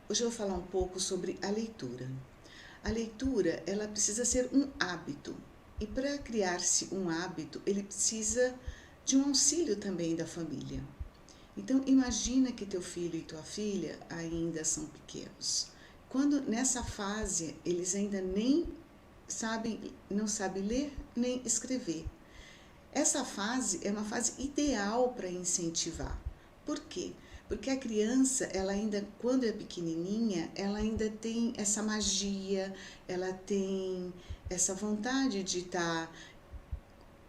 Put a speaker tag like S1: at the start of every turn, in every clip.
S1: Hoje eu vou falar um pouco sobre a leitura. A leitura, ela precisa ser um hábito. E para criar-se um hábito, ele precisa de um auxílio também da família. Então, imagina que teu filho e tua filha ainda são pequenos. Quando nessa fase eles ainda nem sabem, não sabem ler nem escrever. Essa fase é uma fase ideal para incentivar. Por quê? Porque a criança, ela ainda, quando é pequenininha, ela ainda tem essa magia, ela tem essa vontade de estar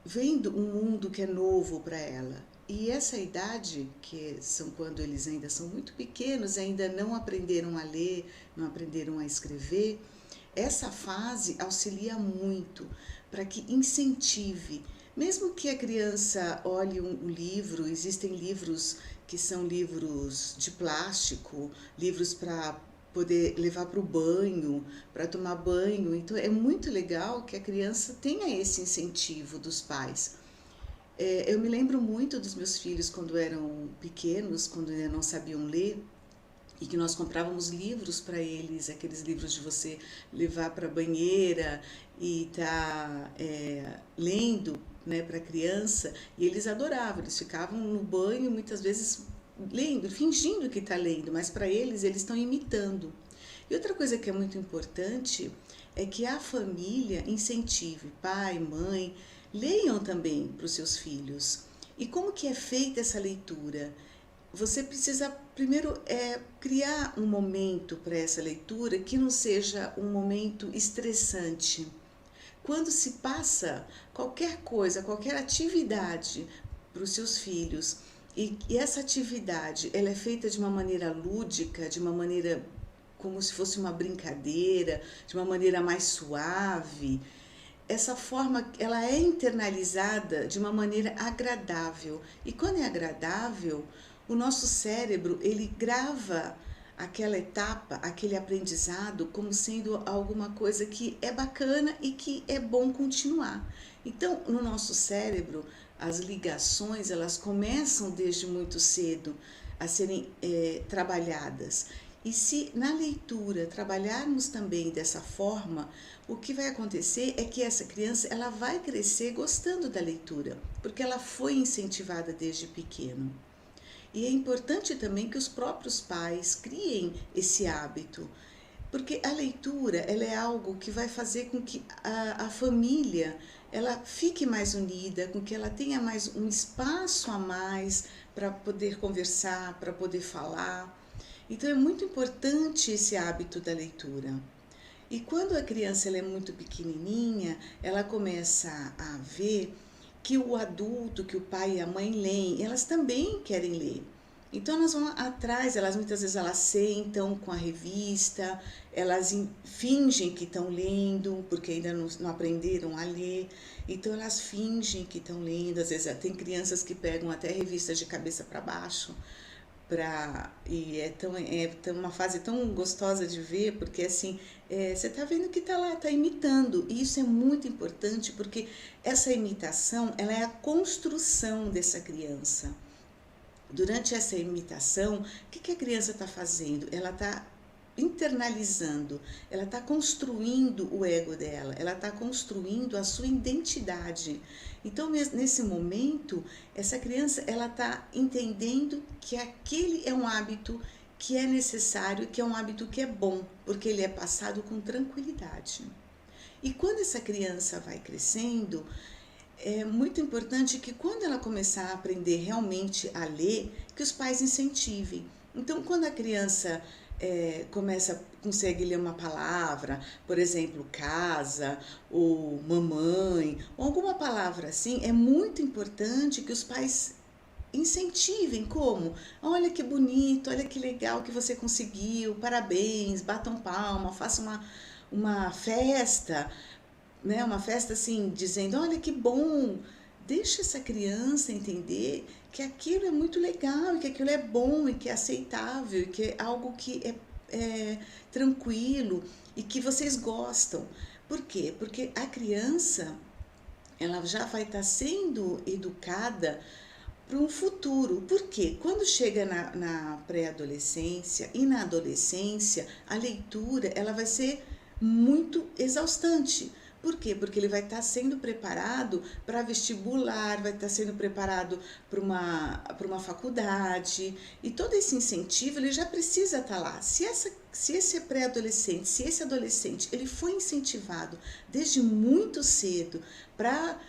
S1: vendo um mundo que é novo para ela. E essa idade, que são quando eles ainda são muito pequenos, ainda não aprenderam a ler, não aprenderam a escrever, essa fase auxilia muito para que incentive. Mesmo que a criança olhe um livro, existem livros que são livros de plástico, livros para poder levar para o banho, para tomar banho. Então é muito legal que a criança tenha esse incentivo dos pais. Eu me lembro muito dos meus filhos quando eram pequenos, quando ainda não sabiam ler, e que nós comprávamos livros para eles, aqueles livros de você levar para a banheira e tá lendo, né, para a criança, e eles adoravam, eles ficavam no banho muitas vezes lendo, fingindo que está lendo, mas para eles estão imitando. E outra coisa que é muito importante é que a família incentive pai, mãe, leiam também para os seus filhos. E como que é feita essa leitura? Você precisa primeiro criar um momento para essa leitura que não seja um momento estressante. Quando se passa qualquer coisa, qualquer atividade para os seus filhos e essa atividade ela é feita de uma maneira lúdica, de uma maneira como se fosse uma brincadeira, de uma maneira mais suave, essa forma ela é internalizada de uma maneira agradável. E quando é agradável, o nosso cérebro ele grava aquela etapa, aquele aprendizado como sendo alguma coisa que é bacana e que é bom continuar. Então, no nosso cérebro, as ligações elas começam desde muito cedo a serem trabalhadas. E se na leitura trabalharmos também dessa forma, o que vai acontecer é que essa criança ela vai crescer gostando da leitura, porque ela foi incentivada desde pequeno. E é importante também que os próprios pais criem esse hábito, porque a leitura ela é algo que vai fazer com que a família ela fique mais unida, com que ela tenha mais um espaço a mais para poder conversar, para poder falar. Então é muito importante esse hábito da leitura. E quando a criança ela é muito pequenininha, ela começa a ver que o adulto, que o pai e a mãe leem, elas também querem ler. Então elas vão atrás, elas muitas vezes elas sentam com a revista, elas fingem que estão lendo, porque ainda não aprenderam a ler, então elas fingem que estão lendo, às vezes tem crianças que pegam até revistas de cabeça para baixo, e é tão uma fase tão gostosa de ver, porque assim, você tá vendo que tá lá, tá imitando, e isso é muito importante, porque essa imitação, ela é a construção dessa criança. Durante essa imitação, o que a criança está fazendo? Ela está internalizando, ela está construindo o ego dela, ela está construindo a sua identidade. Então, nesse momento, essa criança ela está entendendo que aquele é um hábito que é necessário, que é um hábito que é bom, porque ele é passado com tranquilidade. E quando essa criança vai crescendo, é muito importante que quando ela começar a aprender realmente a ler, que os pais incentivem. Então, quando a criança consegue ler uma palavra, por exemplo, casa, ou mamãe, ou alguma palavra assim, é muito importante que os pais incentivem como, olha que bonito, olha que legal que você conseguiu, parabéns, batam palma, façam uma festa, né, uma festa assim, dizendo, olha que bom, deixa essa criança entender que aquilo é muito legal, que aquilo é bom e que é aceitável, e que é algo que é tranquilo e que vocês gostam. Por quê? Porque a criança, ela já vai estar sendo educada para um futuro. Porque quando chega na pré-adolescência e na adolescência, a leitura ela vai ser muito exaustante. Por quê? Porque ele vai estar sendo preparado para vestibular, vai estar sendo preparado para uma faculdade, e todo esse incentivo ele já precisa estar lá. Se esse pré-adolescente, se esse adolescente, ele foi incentivado desde muito cedo para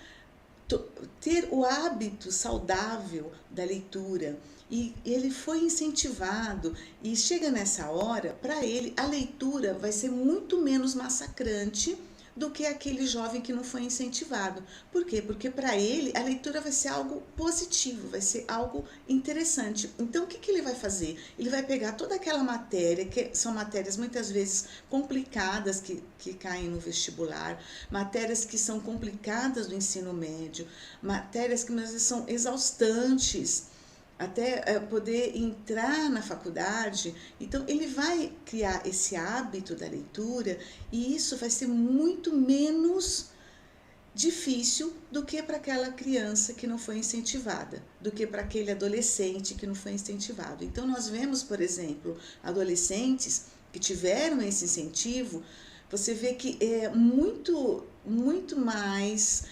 S1: ter o hábito saudável da leitura, e ele foi incentivado, e chega nessa hora, para ele a leitura vai ser muito menos massacrante do que aquele jovem que não foi incentivado. Por quê? Porque para ele a leitura vai ser algo positivo, vai ser algo interessante. Então o que, que ele vai fazer? Ele vai pegar toda aquela matéria, que são matérias muitas vezes complicadas que caem no vestibular, matérias que são complicadas do ensino médio, matérias que muitas vezes são exaustantes, até poder entrar na faculdade. Então ele vai criar esse hábito da leitura, e isso vai ser muito menos difícil do que para aquela criança que não foi incentivada, do que para aquele adolescente que não foi incentivado. Então nós vemos, por exemplo, adolescentes que tiveram esse incentivo, você vê que é muito mais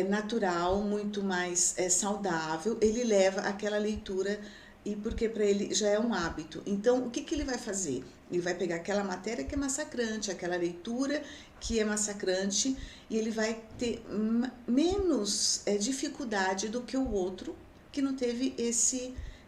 S1: natural, muito mais saudável, ele leva aquela leitura, e porque para ele já é um hábito. Então, o que, que ele vai fazer? Ele vai pegar aquela matéria que é massacrante, aquela leitura que é massacrante, e ele vai ter menos dificuldade do que o outro que não teve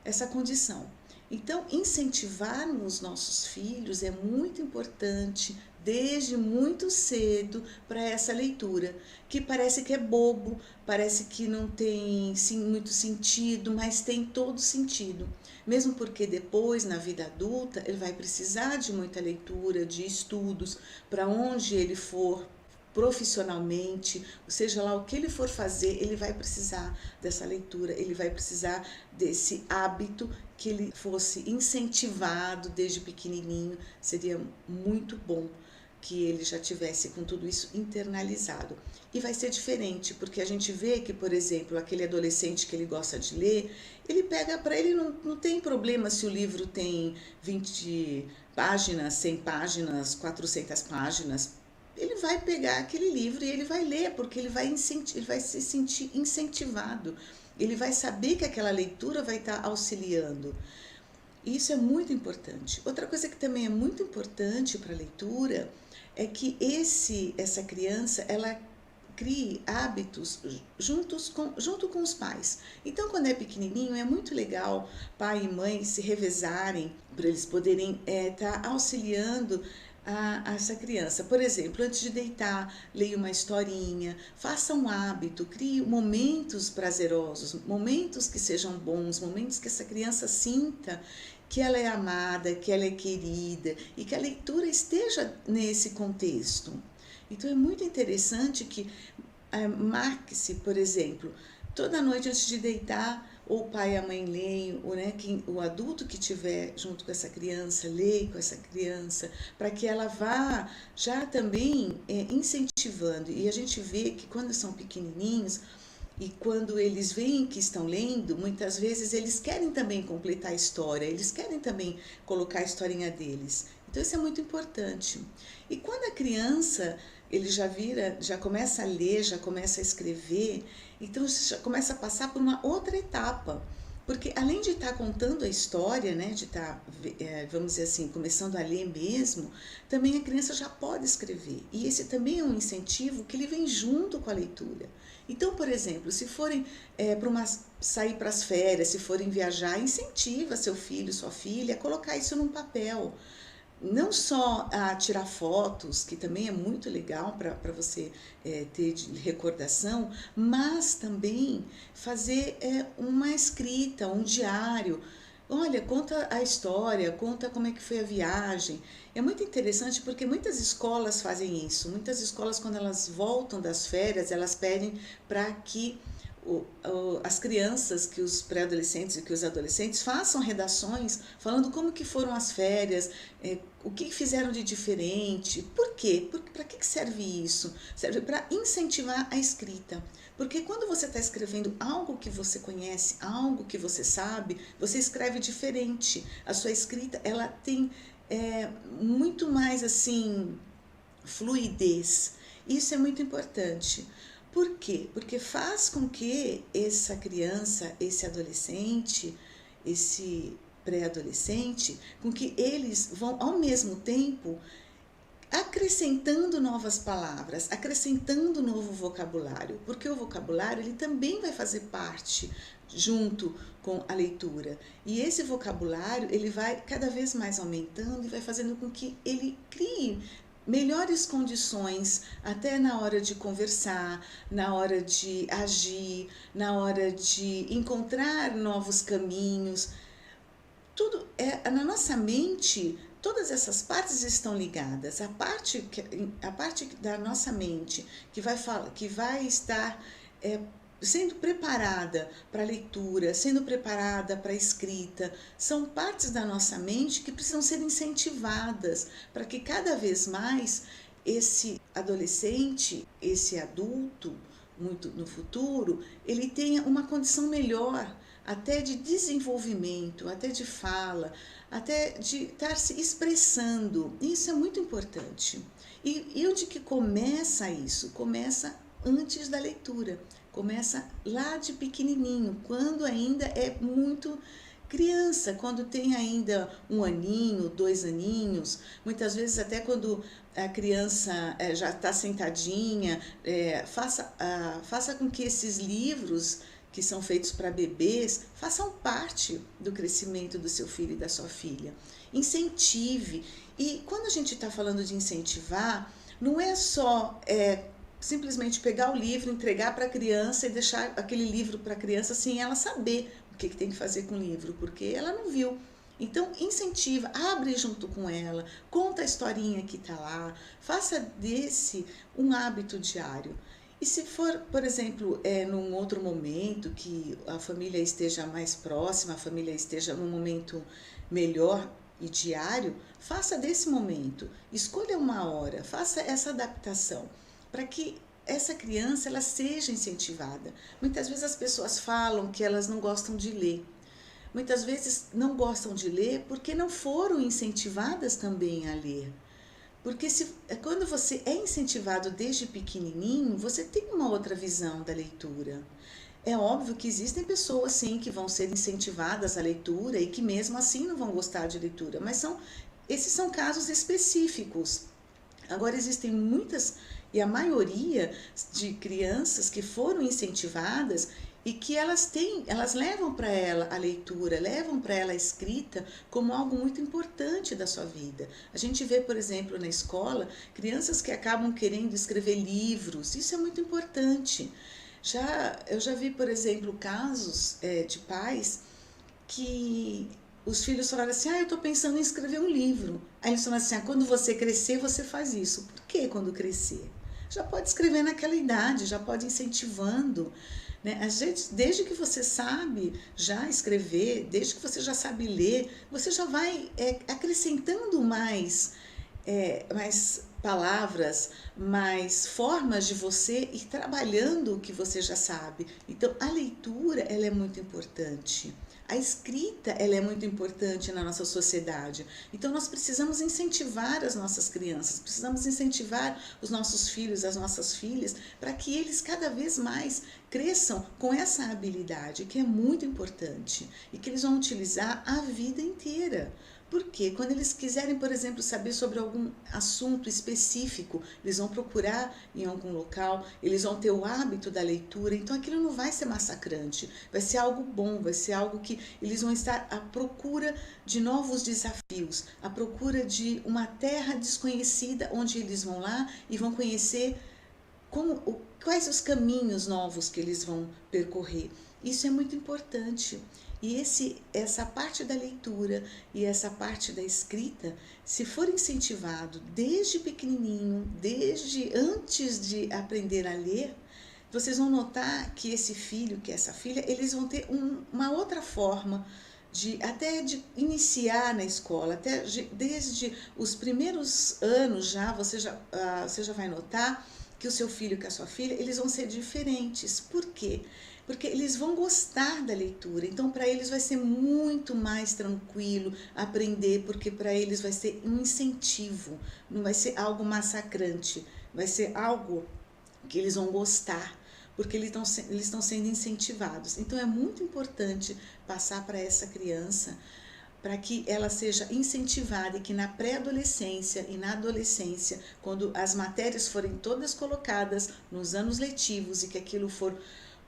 S1: essa condição. Então, incentivarmos nossos filhos é muito importante desde muito cedo para essa leitura, que parece que é bobo, parece que não tem muito sentido, mas tem todo sentido. Mesmo porque depois, na vida adulta, ele vai precisar de muita leitura, de estudos, para onde ele for profissionalmente, seja lá o que ele for fazer, ele vai precisar dessa leitura, ele vai precisar desse hábito, que ele fosse incentivado desde pequenininho. Seria muito bom que ele já tivesse com tudo isso internalizado. E vai ser diferente, porque a gente vê que, por exemplo, aquele adolescente que ele gosta de ler, ele pega, para ele não tem problema se o livro tem 20 páginas, 100 páginas, 400 páginas. Ele vai pegar aquele livro e ele vai ler, porque ele vai se sentir incentivado. Ele vai saber que aquela leitura vai estar auxiliando. Isso é muito importante. Outra coisa que também é muito importante para a leitura é que essa criança, ela crie hábitos junto com os pais. Então, quando é pequenininho, é muito legal pai e mãe se revezarem para eles poderem estar auxiliando a essa criança. Por exemplo, antes de deitar, leia uma historinha, faça um hábito, crie momentos prazerosos, momentos que sejam bons, momentos que essa criança sinta que ela é amada, que ela é querida, e que a leitura esteja nesse contexto. Então é muito interessante que marque-se, por exemplo, toda noite antes de deitar, ou o pai e a mãe leem, ou o adulto que estiver junto com essa criança, leia com essa criança, para que ela vá já também incentivando. E a gente vê que quando são pequenininhos, e quando eles veem que estão lendo, muitas vezes eles querem também completar a história, eles querem também colocar a historinha deles. Então isso é muito importante. E quando a criança, ele já começa a ler, já começa a escrever, então já começa a passar por uma outra etapa. Porque além de estar contando a história, de estar, vamos dizer assim, começando a ler mesmo, também a criança já pode escrever. E esse também é um incentivo que ele vem junto com a leitura. Então, por exemplo, se forem sair para as férias, se forem viajar, incentiva seu filho, sua filha a colocar isso num papel. Não só a tirar fotos, que também é muito legal para você ter de recordação, mas também fazer uma escrita, um diário. Olha, conta a história, conta como é que foi a viagem. É muito interessante porque muitas escolas fazem isso. Muitas escolas, quando elas voltam das férias, elas pedem para que as crianças, que os pré-adolescentes e que os adolescentes façam redações falando como que foram as férias, o que fizeram de diferente, por quê? Para que serve isso? Serve para incentivar a escrita. Porque quando você está escrevendo algo que você conhece, algo que você sabe, você escreve diferente. A sua escrita, ela tem muito mais assim fluidez. Isso é muito importante. Por quê? Porque faz com que essa criança, esse adolescente, esse pré-adolescente, com que eles vão ao mesmo tempo acrescentando novas palavras, acrescentando novo vocabulário, porque o vocabulário ele também vai fazer parte junto com a leitura. E esse vocabulário ele vai cada vez mais aumentando e vai fazendo com que ele crie melhores condições até na hora de conversar, na hora de agir, na hora de encontrar novos caminhos. Tudo na nossa mente, todas essas partes estão ligadas. A parte da nossa mente que vai estar sendo preparada para a leitura, sendo preparada para a escrita, são partes da nossa mente que precisam ser incentivadas para que cada vez mais esse adolescente, esse adulto, muito no futuro, ele tenha uma condição melhor, até de desenvolvimento, até de fala, até de estar se expressando. Isso é muito importante. E onde que começa isso? Começa antes da leitura. Começa lá de pequenininho, quando ainda é muito criança, quando tem ainda 1 aninho, 2 aninhos, muitas vezes até quando a criança já está sentadinha, faça com que esses livros que são feitos para bebês façam parte do crescimento do seu filho e da sua filha. Incentive. E quando a gente está falando de incentivar, não é só simplesmente pegar o livro, entregar para a criança e deixar aquele livro para a criança sem ela saber o que tem que fazer com o livro, porque ela não viu. Então, incentiva, abre junto com ela, conta a historinha que está lá, faça desse um hábito diário. E se for, por exemplo, num outro momento que a família esteja mais próxima, a família esteja num momento melhor e diário, faça desse momento, escolha uma hora, faça essa adaptação, para que essa criança ela seja incentivada. Muitas vezes as pessoas falam que elas não gostam de ler. Muitas vezes não gostam de ler porque não foram incentivadas também a ler. Porque quando você é incentivado desde pequenininho, você tem uma outra visão da leitura. É óbvio que existem pessoas, sim, que vão ser incentivadas à leitura e que mesmo assim não vão gostar de leitura, mas esses são casos específicos. Agora, existem muitas, e a maioria de crianças que foram incentivadas e que elas levam para ela a leitura, levam para ela a escrita como algo muito importante da sua vida. A gente vê, por exemplo, na escola, crianças que acabam querendo escrever livros, isso é muito importante. Eu já vi, por exemplo, casos de pais que os filhos falaram assim, eu estou pensando em escrever um livro. Aí eles falaram assim, quando você crescer, você faz isso. Por que quando crescer? Já pode escrever naquela idade, já pode ir incentivando. Né? A gente, desde que você sabe já escrever, desde que você já sabe ler, você já vai acrescentando mais palavras, mais formas de você ir trabalhando o que você já sabe. Então, a leitura ela é muito importante. A escrita ela é muito importante na nossa sociedade. Então, nós precisamos incentivar as nossas crianças, precisamos incentivar os nossos filhos, as nossas filhas, para que eles cada vez mais cresçam com essa habilidade, que é muito importante, e que eles vão utilizar a vida inteira. Porque quando eles quiserem, por exemplo, saber sobre algum assunto específico, eles vão procurar em algum local, eles vão ter o hábito da leitura, então aquilo não vai ser massacrante, vai ser algo bom, vai ser algo que eles vão estar à procura de novos desafios, à procura de uma terra desconhecida, onde eles vão lá e vão conhecer quais os caminhos novos que eles vão percorrer. Isso é muito importante. E essa parte da leitura e essa parte da escrita, se for incentivado desde pequenininho, desde antes de aprender a ler, vocês vão notar que esse filho, que essa filha, eles vão ter uma outra forma até de iniciar na escola, desde os primeiros anos você já vai notar que o seu filho e que a sua filha, eles vão ser diferentes. Por quê? Porque eles vão gostar da leitura, então para eles vai ser muito mais tranquilo aprender, porque para eles vai ser um incentivo, não vai ser algo massacrante, vai ser algo que eles vão gostar, porque eles estão sendo incentivados. Então é muito importante passar para essa criança, para que ela seja incentivada e que na pré-adolescência e na adolescência, quando as matérias forem todas colocadas nos anos letivos e que aquilo for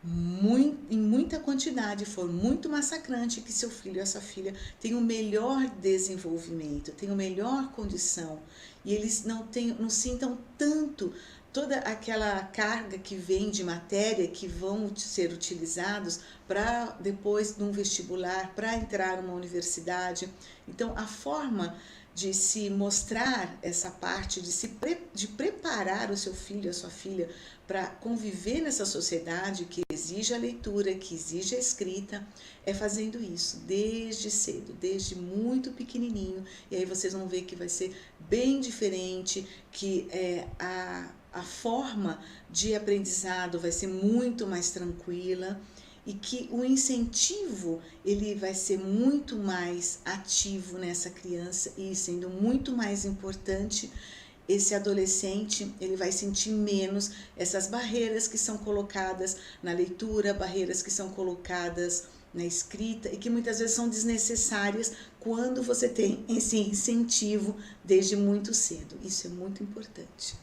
S1: em muita quantidade, for muito massacrante, que seu filho e essa filha tenham o melhor desenvolvimento, tenham melhor condição, e eles não sintam tanto toda aquela carga que vem de matéria que vão ser utilizados para depois num vestibular, para entrar numa universidade. Então a forma de se mostrar essa parte, de preparar o seu filho e a sua filha para conviver nessa sociedade que exige a leitura, que exige a escrita, é fazendo isso desde cedo, desde muito pequenininho. E aí vocês vão ver que vai ser bem diferente, que a forma de aprendizado vai ser muito mais tranquila, e que o incentivo ele vai ser muito mais ativo nessa criança, e sendo muito mais importante, esse adolescente ele vai sentir menos essas barreiras que são colocadas na leitura, barreiras que são colocadas na escrita e que muitas vezes são desnecessárias quando você tem esse incentivo desde muito cedo. Isso é muito importante.